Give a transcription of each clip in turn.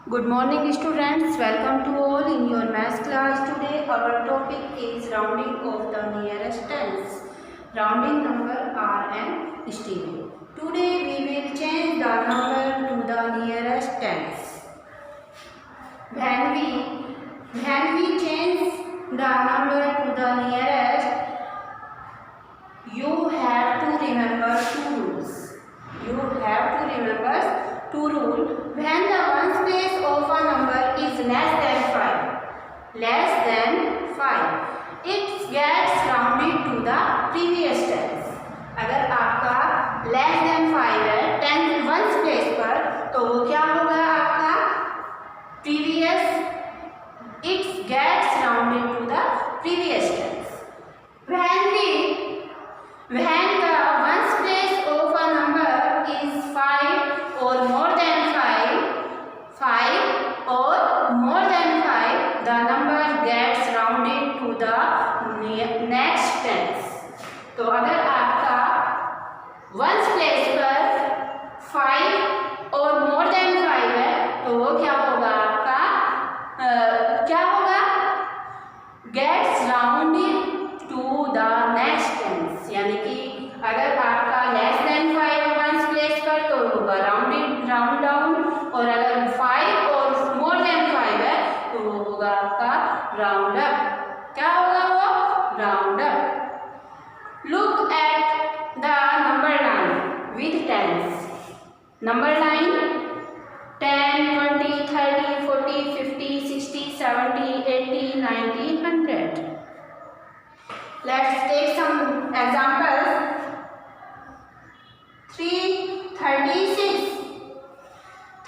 Good morning students, welcome to all in your math class. Today our topic is rounding of the nearest tens. Rounding number are an stereo. Today we will change the number to the nearest tens. When we change the number to the nearest, you have to remember two rules. Two rules. When the ones place of a number is less than 5, it gets rounded to the previous tens. अगर आपका less than 5 है tenth once place पर, तो वो क्या होगा आपका previous, it gets rounded to the previous tens. When the ones place of a number is 5 or more than 5, the number gets rounded to the next tens. तो अगर आपका वंस प्लेस पर 5 और मोर देन 5 है, तो वो क्या होगा आपका gets rounded to the next tens. यानी कि अगर आपका लेस देन 5 वंस प्लेस पर, तो होगा राउंड डाउन, और अगर 5 और मोर देन 5 है, तो वो होगा आपका राउंड अप. क्या होगा वो? Round up. Look at the number line with tens. Number line 10, 20, 30, 40, 50, 60, 70, 80, 90, 100. Let's take some examples.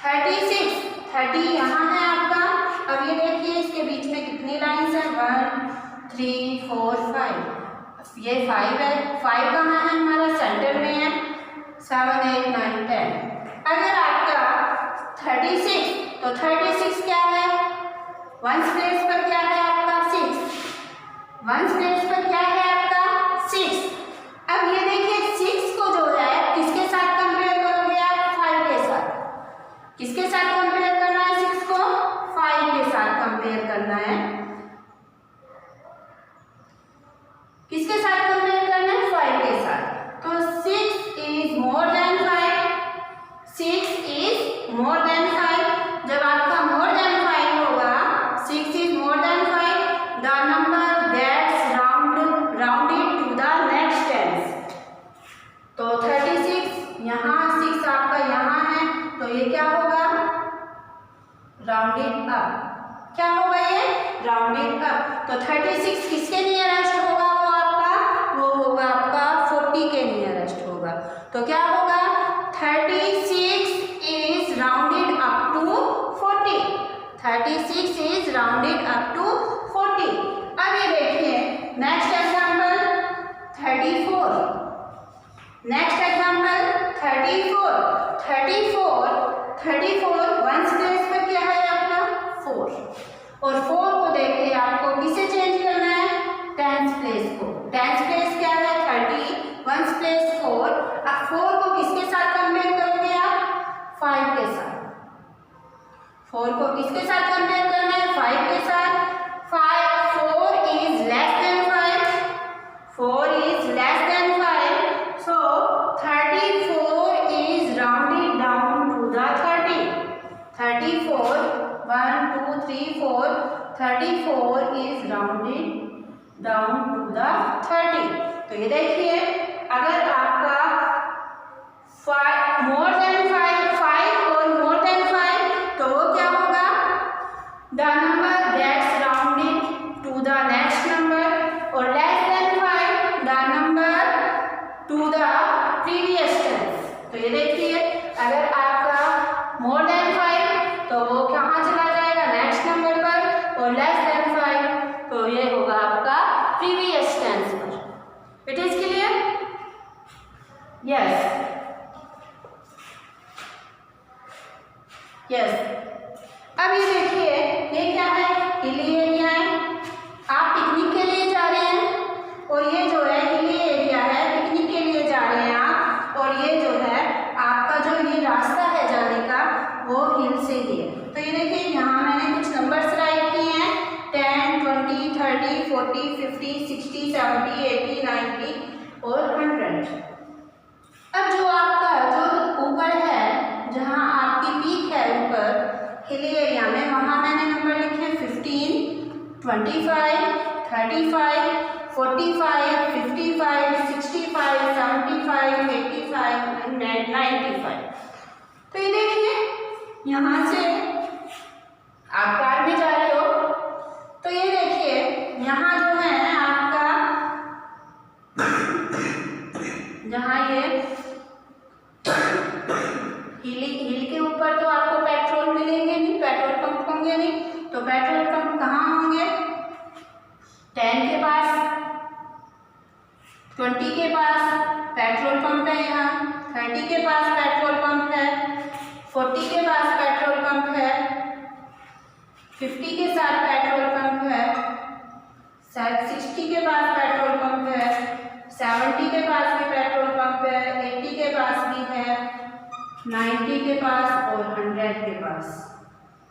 36. 30 यहाँ है आपका. अब ये देखिए इसके बीच में कितनी लाइन्स हैं? 1, 3, 4, 5. ये 5 है. 5 कहाँ है? हमारा सेंटर में है. 7, 8, 9, 10. अगर आपका 36, तो 36 क्या है? वंस प्लेस पर क्या है आपका? 6. वंस प्लेस पर क्या है आपका? 6. अब ये देखिए 6 को जो है किसके साथ कंपेयर करोगे आप? 5 के साथ. किसके साथ कंपेयर करना है? 6 को 5 के साथ कंपेयर करना है. किसके साथ कंपेयर करना है? 5 के साथ. तो 6 is more than 5. 6 is more than 5. जब आपका मोर देन 5 होगा, 6 is more than 5, the number gets rounded to the next tens. तो 36 यहाँ, 6 आपका यहाँ है, तो ये क्या होगा? Rounded up. क्या होगा ये? Rounded up. तो 36 किसके नियरेस्ट होगा? वो होगा आपका 40 के नियरेस्ट होगा. तो क्या होगा? 36 is rounded up to 40. 36 is rounded up to 40. अब ये देखिए next example 34. Next example 34 ones place पर क्या है आपका? 4. और 4 को देख के आपको किसे चेंज करना है? टेंस प्लेस को. टेंस प्लेस क्या है? 30. Ones place 4. अब 4 को किसके साथ कंपेयर करोगे आप? 5 के साथ. 4 को किसके साथ कंपेयर करना है? 5 के साथ. 4 is less than 5. 4 is less than 5. So 34 is rounded down to the 30. 34 1, 2, 3, 4. 34 is rounded down to the 30. तो ये देखिए अगर आपका 5 मोर देन 5 और मोर देन 5, तो वो क्या होगा? The number gets rounded to the next number, और less than 5 the number to the previous tens. तो ये देखिए अगर आपका मोर देन 5, तो वो कहाँ चला जाएगा? नेक्स्ट नंबर पर, और लेस देन 5, तो ये होगा आपका प्रीवियस टेंस पर. It is clear? यस. अब ये देखिए ये क्या है? हिली एरिया है. आप पिकनिक के लिए जा रहे हैं, और ये जो है हिली एरिया है, पिकनिक के लिए जा रहे हैं आप, और ये जो है आपका जो ये रास्ता है जाने का, वो हिल से ही है. तो ये देखिए 30, 40, 50, 60, 70, 80, 90 और 100। अब जो आपका जो ऊपर है, जहाँ आपकी पीक है ऊपर हिली एरिया में, वहाँ मैंने नंबर लिखे 15, 25, 35, 45, 55, 65, 75, 85 एंड 95। तो ये देखिए, यहाँ से आप कार में जा रहे हो तो ये देखिए यहाँ जो है आपका, जहाँ ये हिल के ऊपर तो आपको पेट्रोल मिलेंगे नहीं, पेट्रोल पंप होंगे नहीं, तो पेट्रोल पंप कहाँ होंगे? 10 के पास, 20 के पास पेट्रोल पंप है, यहाँ 30 के पास पेट्रोल पंप है, 40 के पास पेट्रोल पंप है, 50 के साथ पेट्रोल पंप है, 60 के पास पेट्रोल पंप है, 70 के पास भी पेट्रोल पंप है, 80 के पास भी है, 90 के पास और 100 के पास,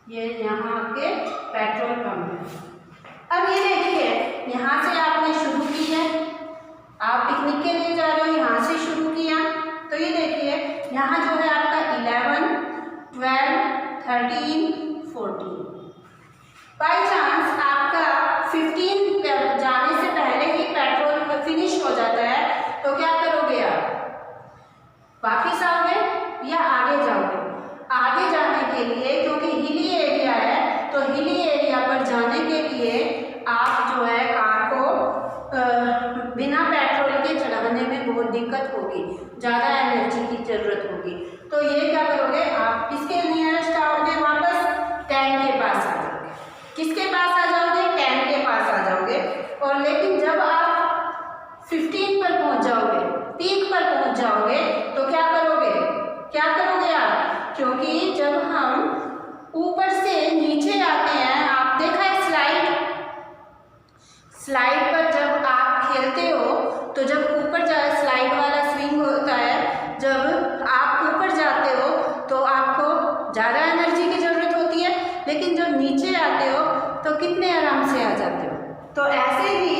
ये यहाँ आपके पेट्रोल पंप है। अब ये देखिए, यहाँ से आपने शुरू की है, आप पिकनिक के लिए जा रहे हो, यहाँ से शुरू किया, तो ये देखिए यहाँ जो है आपका 11, 12, 13, 14। बाई चांस आपका 15 जाने से पहले ही पेट्रोल फिनिश हो जाता है, तो क्या करोगे आप? वापिस आओगे या आगे जाओगे? आगे जाने के लिए, क्योंकि हिली एरिया है, तो हिली एरिया पर जाने के लिए आप जो है कार को बिना पेट्रोल के चलाने में बहुत दिक्कत होगी, ज़्यादा एनर्जी की ज़रूरत होगी। तो ये क्या करोगे आप? किसके नियरेस्ट आओगे? वापस 10 के पास आ जाओगे। किसके पास आ जाओगे? 10 के पास आ जाओगे। और लेकिन जब आप 15 पर पहुंच जाओगे, पीक पर पहुंच जाओगे, तो क्या करोगे? क्या करोगे आप? क्योंकि जब हम ऊपर से नीचे आते हैं, आप देखा है स्लाइड पर जब आप खेलते हो तो जब ऊपर स्लाइड वाला स्विंग होता है, जब आप ऊपर जाते हो तो आपको ज़्यादा एनर्जी की ज़रूरत होती है, लेकिन जब नीचे आते हो तो कितने आराम से आ जाते हो। तो ऐसे ही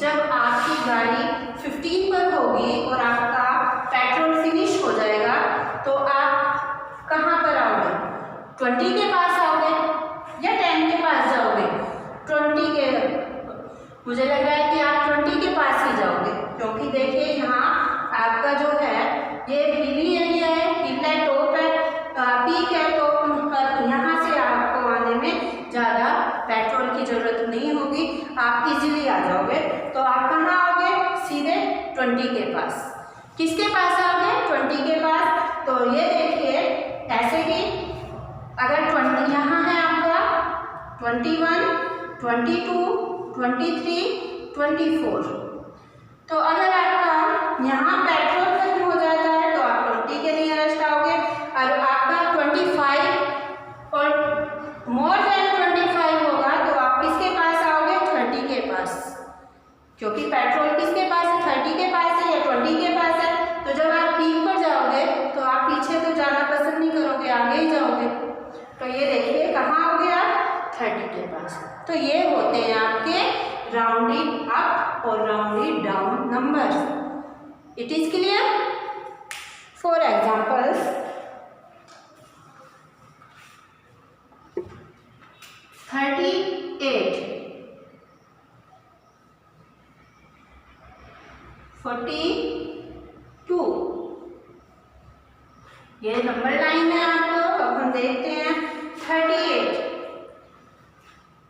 जब आपकी गाड़ी 15 पर होगी और आपका पेट्रोल फिनिश हो जाएगा, तो आप कहाँ पर आओगे? 20 के पास आओगे या 10 के पास जाओगे? 20 के, मुझे लग रहा है कि आप 20 के पास ही जाओगे, क्योंकि देखिए यहाँ आपका जो है ये हिली एरिया है, हिल है, टॉप है, पीक है, तो यहाँ से आपको आने में ज़्यादा पेट्रोल की ज़रूरत नहीं होगी, आप इजीली आ जाओगे। तो आप कहाँ आओगे? सीधे 20 के पास। किसके पास आओगे? 20 के पास। तो ये देखिए ऐसे ही, अगर 20 यहाँ है आपका 21, 22, 23, 24, तो अगर आपका यहाँ पेट्रोल खत्म हो जाता है तो आप 20 के नियरेस्ट आओगे, और आपका 25 और मोर देन 25 होगा तो आप किसके पास आओगे? 30 के पास, क्योंकि पेट्रोल किसके पास है? 30 के पास है या 20 के पास है। तो जब आप पीक पर जाओगे तो आप पीछे तो जाना पसंद नहीं करोगे, आगे ही जाओगे। तो ये देखिए कहाँ आओगे आप? 30 के पास। तो ये होते हैं आपके राउंडिंग अप और rounding down numbers. It is clear? For examples, 38, 42, ये नंबर लाइन है आपको। अब हम देखते हैं 38।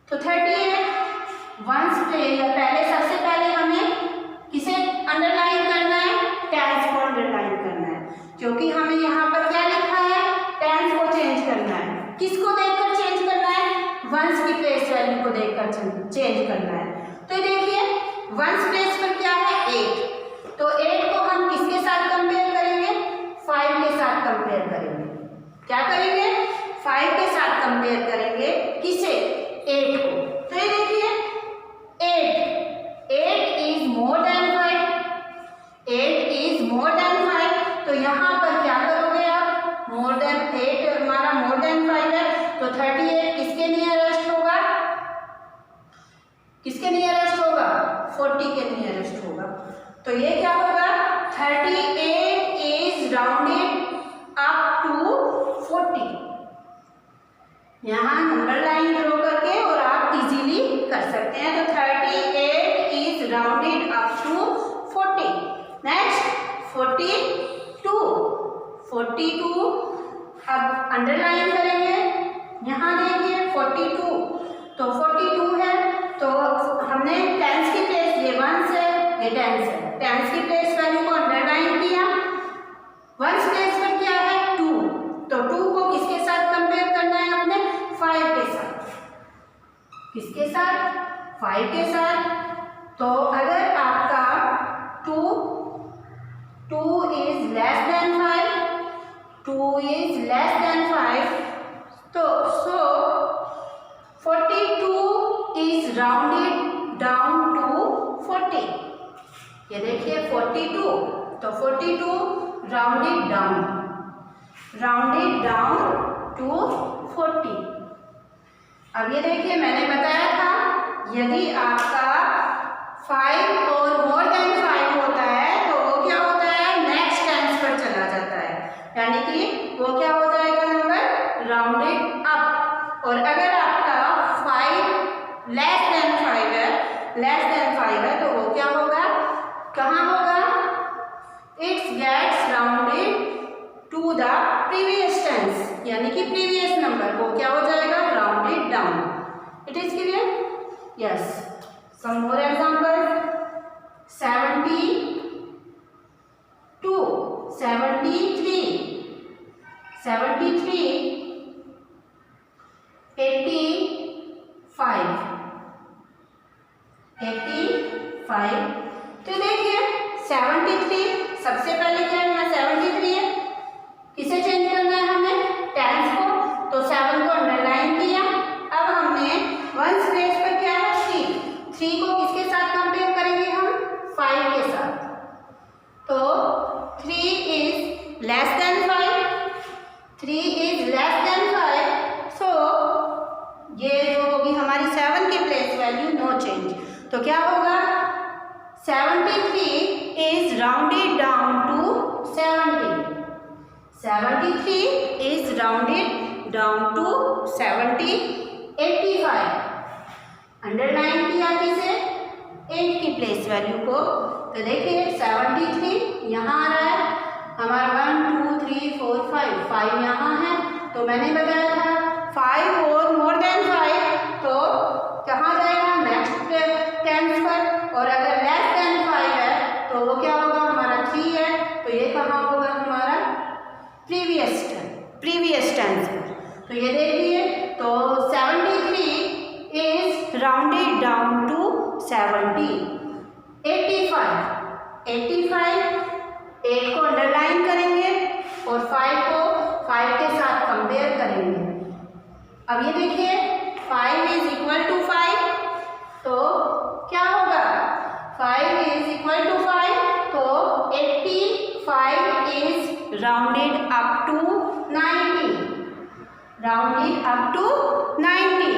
तो 38 वंस पहले सबसे पहले हमें किसे अंडरलाइन करना है? टेंस को अंडरलाइन करना है, क्योंकि हमें यहाँ पर क्या लिखा है? टेंस को चेंज करना है। किसको देखकर चेंज करना है? वंस की प्लेस वैल्यू को देखकर चेंज करना है। तो देखिए वंस प्लेस पर क्या है? 8। तो 8 को हम किसके साथ कंपेयर करेंगे? 5 के साथ कंपेयर करेंगे। क्या करेंगे? 5 के साथ कंपेयर करेंगे। किसे? 8 को। तो ये देखिए 8 is more than 5, 8 is more than 5। तो यहाँ पर क्या करोगे आप? मोर देन 8 हमारा मोर देन 5 है, तो 38 किसके नियरेस्ट होगा? किसके नियरेस्ट 40 के नियरेस्ट होगा। तो ये क्या होगा, 38 इज राउंडेड अप टू 40। यहाँ नंबर लाइन ड्रॉ करके और आप इजीली कर सकते हैं। तो 38 is rounded up to 40। Next 42, 42 अब अंडरलाइन करेंगे। यहाँ देखिए 42, तो 42 है, तो हमने टेंस की प्लेस, ये वंस है, ये टेंस है, टेंस की प्लेस वैल्यू को अंडरलाइन किया। वंस प्लेस पर क्या है 2, तो 2 को किसके साथ कंपेयर करना है अपने 5 के साथ। किसके साथ, 5 के साथ। तो अगर आपका 2 is less than 5, 2 is less than 5, तो सो 42 इज राउंडेड डाउन टू 40। ये देखिए 42, तो 42 राउंडेड डाउन टू 40। अब ये देखिए मैंने बताया था यदि आपका 5 और मोर देन 5 होता है तो वो क्या होता है, नेक्स्ट टेंस पर चला जाता है, यानी कि वो क्या हो जाएगा नंबर राउंडेड अप। और अगर आपका 5 लेस देन 5 है, तो वो क्या होगा, कहाँ होगा, it's gets rounded to the previous tens, यानी कि प्रीवियस नंबर, वो क्या हो जाएगा rounded down. It is clear? Yes. Some more example, 72, 73, 85। तो देखिए 73 सबसे पहले क्या है, 73 है, किसे चेंज करना है हमें, टेंस को, तो 7 को अंडरलाइन किया। अब हमने वंस प्लेस पर क्या है 3 को किसके साथ कंपेयर करेंगे हम, 5 के साथ। तो 3 इज लेस देन 5, सो ये जो होगी हमारी 7 की प्लेस वैल्यू, नो चेंज। तो क्या होगा, 73 is rounded down to 70। 73 is rounded down to 70। 85 underline किया किसे, 8 की प्लेस वैल्यू को। तो देखिए 73 यहाँ आ रहा है, हमारा 1 2 3 4 5 यहाँ है। तो मैंने बताया था 5 और मोर देन 5 तो कहाँ जाएगा, नेक्स्ट टेंस पर। और अगर लेस देन 5 है तो वो क्या होगा, हमारा 3 है, तो ये कहाँ होगा हमारा प्रीवियस टेंस पर। तो ये देखिए, तो 73 इज राउंडेड डाउन टू 70। 85 8 को अंडरलाइन करेंगे और 5 को 5 के साथ कंपेयर करेंगे। अब ये देखिए 5 इज इक्वल टू 5, तो क्या होगा, 5 इज इक्वल टू 5, तो 85 इज राउंडेड अप टू 90।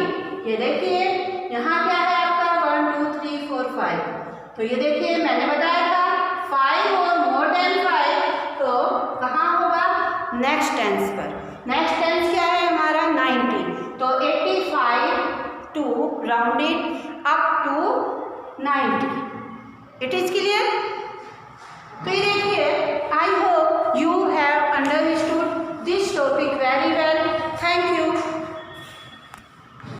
ये देखिए यहाँ क्या है आपका 1 2 3 4 5। तो ये देखिए मैंने बताया था 5 और मोर देन 5 तो कहाँ होगा, नेक्स्ट टेंस पर। नेक्स्ट टेंस क्या है हमारा 90, तो 85 to rounded up to 90। It is clear?